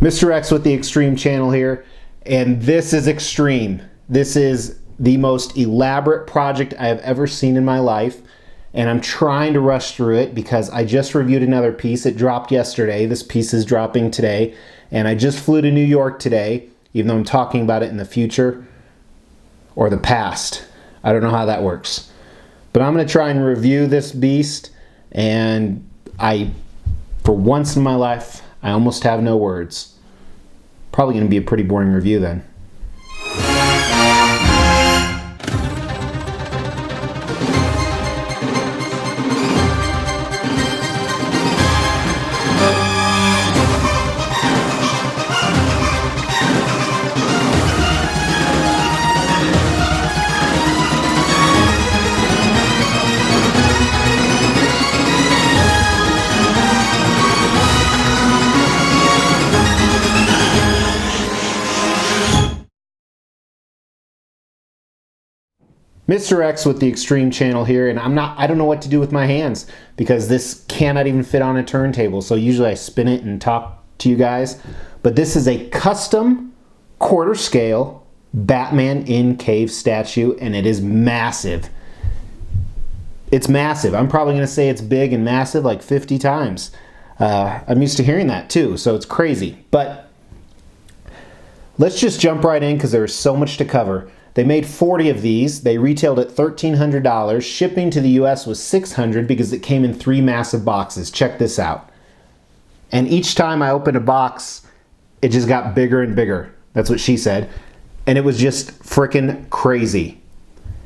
Mr. X with the Extreme channel here, and this is extreme. This is the most elaborate project I have ever seen in my life, and I'm trying to rush through it because I just reviewed another piece. It dropped yesterday. This piece is dropping today, and I just flew to New York today, even though I'm talking about it in the future or the past. I don't know how that works. But I'm going to try and review this beast, and for once in my life, I almost have no words. Probably going to be a pretty boring review then. Mr. X with the Extreme channel here, and I don't know what to do with my hands because this cannot even fit on a turntable. So usually I spin it and talk to you guys. But this is a custom quarter scale Batman in cave statue, and it is massive. It's massive. I'm probably going to say it's big and massive like 50 times. I'm used to hearing that too, so it's crazy. But let's just jump right in because there's so much to cover. They made 40 of these. They retailed at $1,300. Shipping to the US was $600 because it came in 3 massive boxes. Check this out. And each time I opened a box, it just got bigger and bigger. That's what she said. And it was just freaking crazy.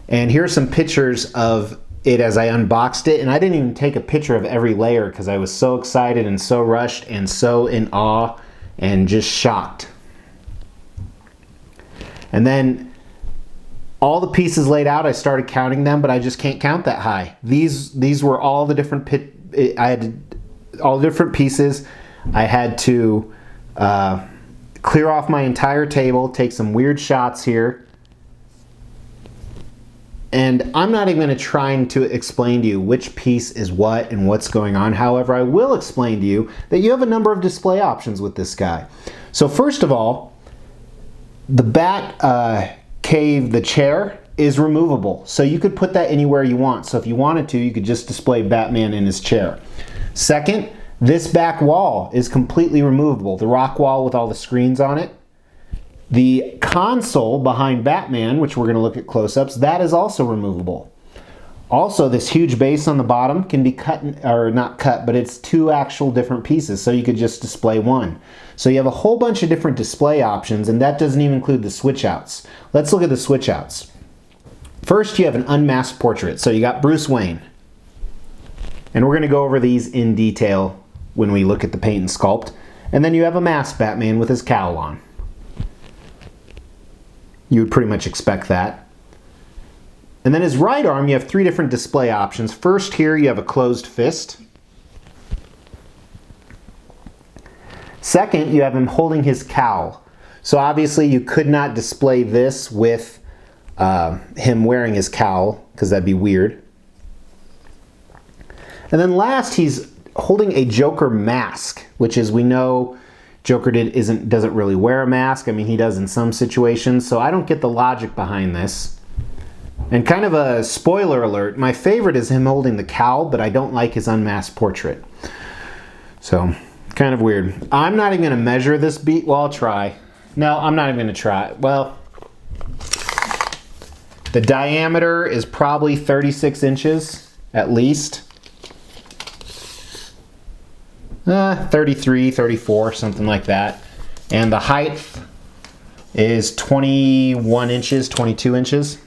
And here's some pictures of it as I unboxed it. And I didn't even take a picture of every layer because I was so excited and so rushed and so in awe and just shocked. And then all the pieces laid out, I started counting them, but I just can't count that high. These were all the different all the different pieces. I had to clear off my entire table, take some weird shots here. And I'm not even going to try to explain to you which piece is what and what's going on. However, I will explain to you that you have a number of display options with this guy. So first of all, the Bat Cave, the chair, is removable. So you could put that anywhere you want. So if you wanted to, you could just display Batman in his chair. Second, this back wall is completely removable. The rock wall with all the screens on it. The console behind Batman, which we're going to look at close-ups, that is also removable. Also, this huge base on the bottom can be cut, or not cut, but it's 2 actual different pieces, so you could just display one. So you have a whole bunch of different display options, and that doesn't even include the switch outs. Let's look at the switch outs. First, you have an unmasked portrait. So you got Bruce Wayne. And we're going to go over these in detail when we look at the paint and sculpt. And then you have a masked Batman with his cowl on. You would pretty much expect that. And then his right arm, you have 3 different display options. First here, you have a closed fist. Second, you have him holding his cowl. So obviously you could not display this with him wearing his cowl, because that'd be weird. And then last, he's holding a Joker mask, which, as we know, Joker doesn't really wear a mask. I mean, he does in some situations, so I don't get the logic behind this. And kind of a spoiler alert, my favorite is him holding the cowl, but I don't like his unmasked portrait. So, kind of weird. I'm not even going to measure this beat. Well, I'll try. No, I'm not even going to try. Well, the diameter is probably 36 inches, at least. 33, 34, something like that. And the height is 21 inches, 22 inches.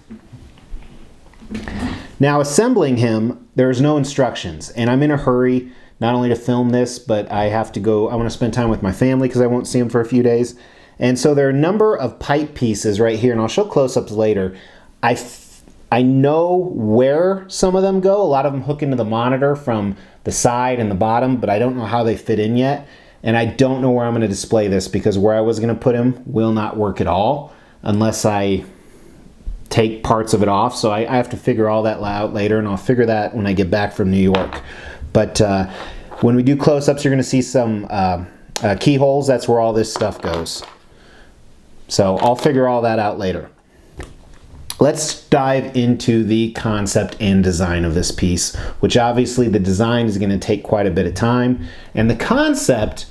Now, assembling him, there's no instructions, and I'm in a hurry, not only to film this, but I want to spend time with my family because I won't see them for a few days. And so there are a number of pipe pieces right here, and I'll show close-ups later. I know where some of them go. A lot of them hook into the monitor from the side and the bottom, but I don't know how they fit in yet. And I don't know where I'm going to display this because where I was going to put him will not work at all unless I take parts of it off. So I have to figure all that out later, and I'll figure that when I get back from New York. But when we do close-ups, you're going to see some keyholes, that's where all this stuff goes. So I'll figure all that out later. Let's dive into the concept and design of this piece, which obviously the design is going to take quite a bit of time. And the concept,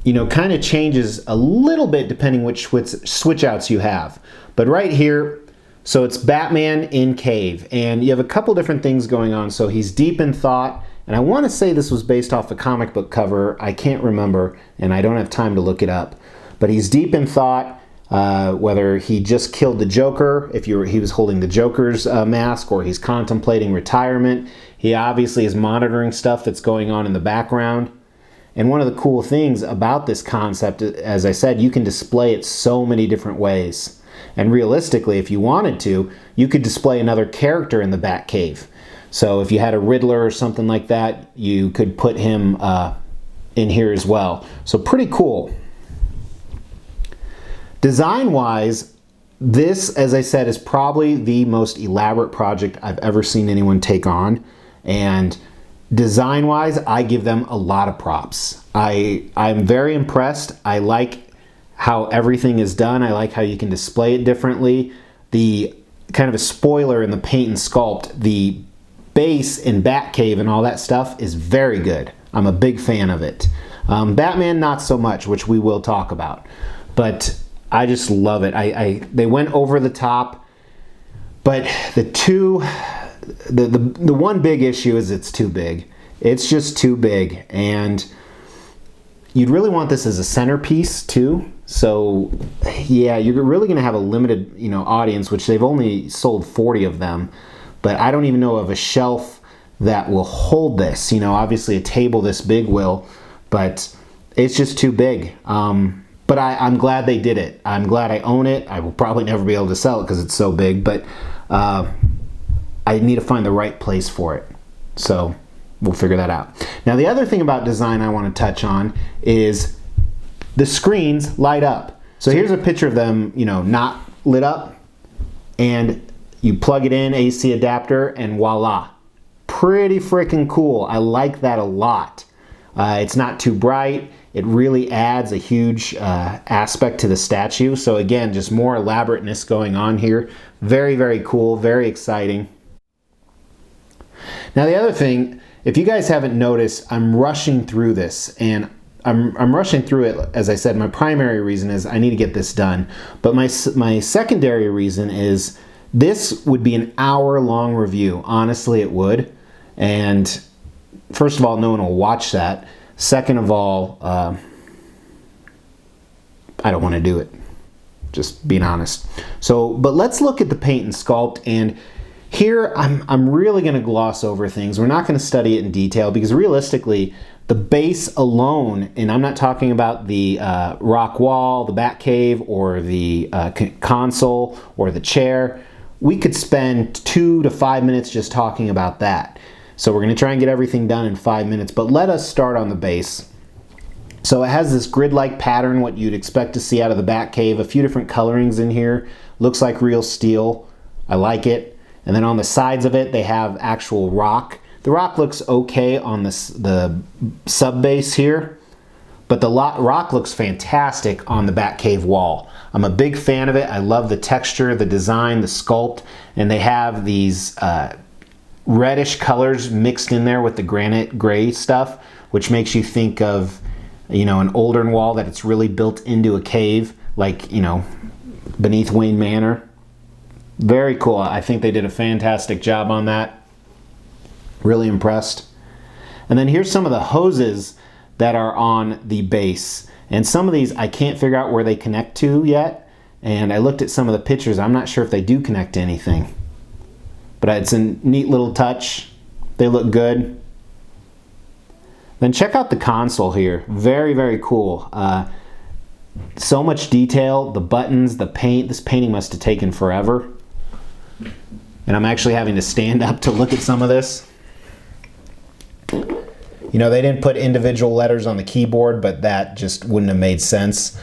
you know, kind of changes a little bit depending which switch outs you have. But right here, so it's Batman in cave, and you have a couple different things going on. So he's deep in thought, and I want to say this was based off a comic book cover. I can't remember, and I don't have time to look it up. But he's deep in thought. Whether he just killed the Joker, if he was holding the Joker's mask, or he's contemplating retirement. He obviously is monitoring stuff that's going on in the background. And one of the cool things about this concept, as I said, you can display it so many different ways. And realistically, if you wanted to, you could display another character in the Batcave. So if you had a Riddler or something like that, you could put him in here as well. So pretty cool. Design-wise, this, as I said, is probably the most elaborate project I've ever seen anyone take on. And design-wise, I give them a lot of props. I'm very impressed. I like how everything is done. I like how you can display it differently. The kind of a spoiler in the paint and sculpt, the base in Batcave and all that stuff is very good. I'm a big fan of it. Batman, not so much, which we will talk about. But I just love it. They went over the top, but the one big issue is it's too big. It's just too big, and you'd really want this as a centerpiece too. So yeah, you're really going to have a limited, you know, audience, which they've only sold 40 of them. But I don't even know of a shelf that will hold this. You know, obviously a table this big will, but it's just too big. But I'm glad they did it. I'm glad I own it. I will probably never be able to sell it because it's so big, but I need to find the right place for it. So we'll figure that out. Now, the other thing about design I want to touch on is the screens light up. So here's a picture of them, you know, not lit up, and you plug it in, AC adapter, and voila. Pretty freaking cool. I like that a lot. It's not too bright. It really adds a huge aspect to the statue. So again, just more elaborateness going on here. Very, very cool, very exciting. Now the other thing, if you guys haven't noticed, I'm rushing through this, and I'm rushing through it. As I said, my primary reason is I need to get this done. But my secondary reason is this would be an hour-long review. Honestly, it would. And first of all, no one will watch that. Second of all, I don't want to do it. Just being honest. So, but let's look at the paint and sculpt. And here, I'm really going to gloss over things. We're not going to study it in detail because realistically, the base alone, and I'm not talking about the rock wall, the Batcave, or the console, or the chair. We could spend 2 to 5 minutes just talking about that. So we're going to try and get everything done in 5 minutes, but let us start on the base. So it has this grid-like pattern, what you'd expect to see out of the Batcave. A few different colorings in here. Looks like real steel. I like it. And then on the sides of it, they have actual rock. The rock looks okay on the sub-base here, but the rock looks fantastic on the Batcave wall. I'm a big fan of it. I love the texture, the design, the sculpt, and they have these reddish colors mixed in there with the granite gray stuff, which makes you think of, you know, an older wall that it's really built into a cave, like, you know, beneath Wayne Manor. Very cool. I think they did a fantastic job on that. Really impressed. And then here's some of the hoses that are on the base. And some of these I can't figure out where they connect to yet. And I looked at some of the pictures. I'm not sure if they do connect to anything. But it's a neat little touch. They look good. Then check out the console here. Very, very cool. So much detail. The buttons, the paint. This painting must have taken forever. And I'm actually having to stand up to look at some of this. You know, they didn't put individual letters on the keyboard, but that just wouldn't have made sense.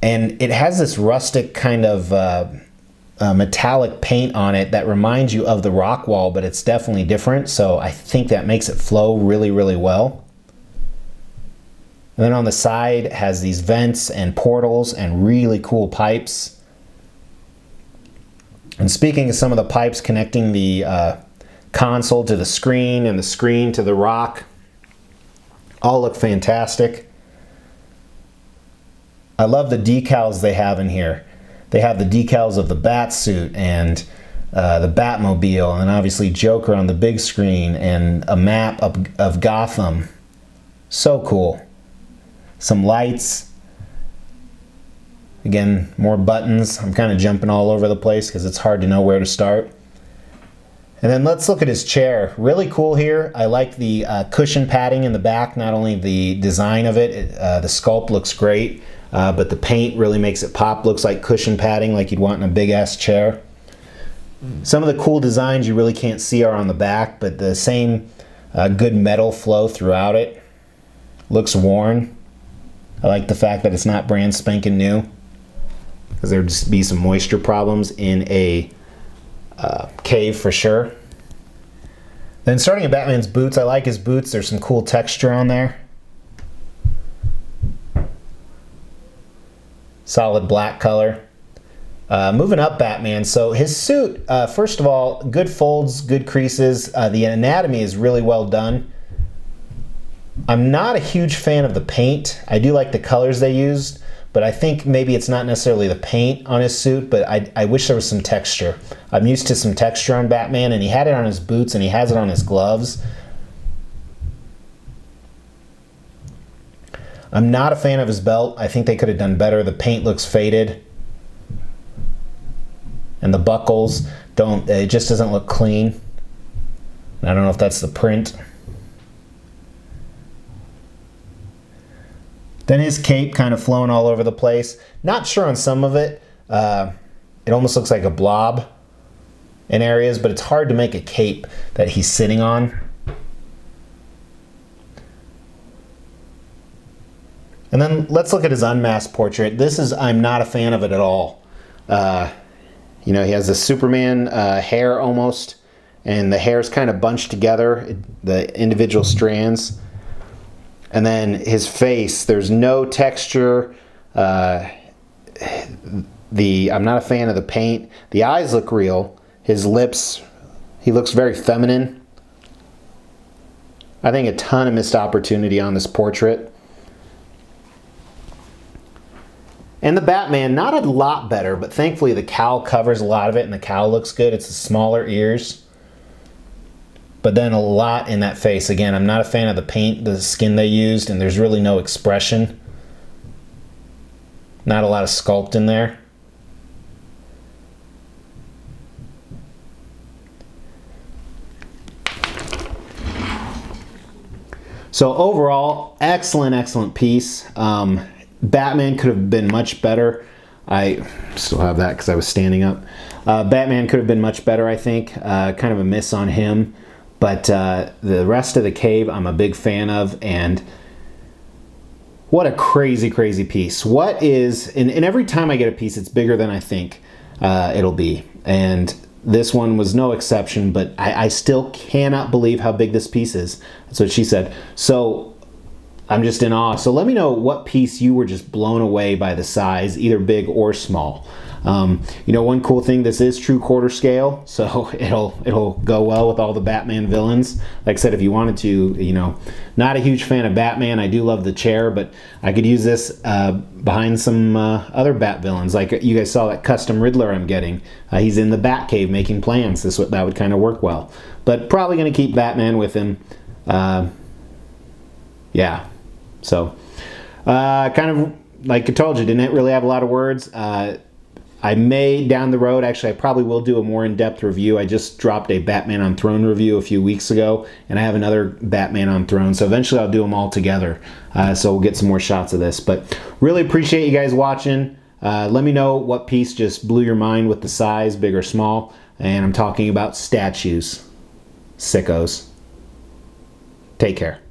And it has this rustic kind of metallic paint on it that reminds you of the rock wall, but it's definitely different. So I think that makes it flow really, really well. And then on the side has these vents and portals and really cool pipes. And speaking of some of the pipes connecting the console to the screen and the screen to the rock, all look fantastic. I love the decals they have in here. They have the decals of the Batsuit and the Batmobile, and obviously Joker on the big screen, and a map of Gotham. So cool. Some lights. Again, more buttons. I'm kind of jumping all over the place because it's hard to know where to start. And then let's look at his chair. Really cool here. I like the cushion padding in the back. Not only the design of it, the sculpt looks great, but the paint really makes it pop. Looks like cushion padding like you'd want in a big ass chair. Some of the cool designs you really can't see are on the back, but the same good metal flow throughout it. Looks worn. I like the fact that it's not brand spanking new, because there'd just be some moisture problems in a cave for sure. Then starting at Batman's boots, I like his boots. There's some cool texture on there. Solid black color. Moving up Batman, so his suit, first of all, good folds, good creases. The anatomy is really well done. I'm not a huge fan of the paint. I do like the colors they used, but I think maybe it's not necessarily the paint on his suit, but I wish there was some texture. I'm used to some texture on Batman, and he had it on his boots and he has it on his gloves. I'm not a fan of his belt. I think they could have done better. The paint looks faded. And the buckles it just doesn't look clean. I don't know if that's the print. Then his cape kind of flowing all over the place. Not sure on some of it. It almost looks like a blob in areas, but it's hard to make a cape that he's sitting on. And then let's look at his unmasked portrait. I'm not a fan of it at all. You know, he has the Superman hair almost, and the hair's kind of bunched together, the individual strands. And then his face, there's no texture. I'm not a fan of the paint. The eyes look real. His lips, he looks very feminine. I think a ton of missed opportunity on this portrait. And the Batman, not a lot better, but thankfully the cowl covers a lot of it, and the cowl looks good. It's the smaller ears. But then a lot in that face. Again, I'm not a fan of the paint, the skin they used, and there's really no expression. Not a lot of sculpt in there. So overall, excellent piece. Batman could have been much better. I still have that because I was standing up. Batman could have been much better, I think. Kind of a miss on him. But the rest of the cave I'm a big fan of, and what a crazy piece. What is, and every time I get a piece, it's bigger than I think it'll be. And this one was no exception, but I still cannot believe how big this piece is. That's what she said. So I'm just in awe. So let me know what piece you were just blown away by the size, either big or small. You know, one cool thing, this is true quarter scale, so it'll go well with all the Batman villains. Like I said, if you wanted to, you know, not a huge fan of Batman. I do love the chair, but I could use this behind some other Bat villains. Like you guys saw that custom Riddler I'm getting. He's in the Batcave making plans. That would kind of work well. But probably going to keep Batman with him. Yeah. So, kind of like I told you, didn't really have a lot of words. I may down the road, actually I probably will do a more in-depth review. I just dropped a Batman on Throne review a few weeks ago, and I have another Batman on Throne, so eventually I'll do them all together. So we'll get some more shots of this. But really appreciate you guys watching. Let me know what piece just blew your mind with the size, big or small. And I'm talking about statues. Sickos. Take care.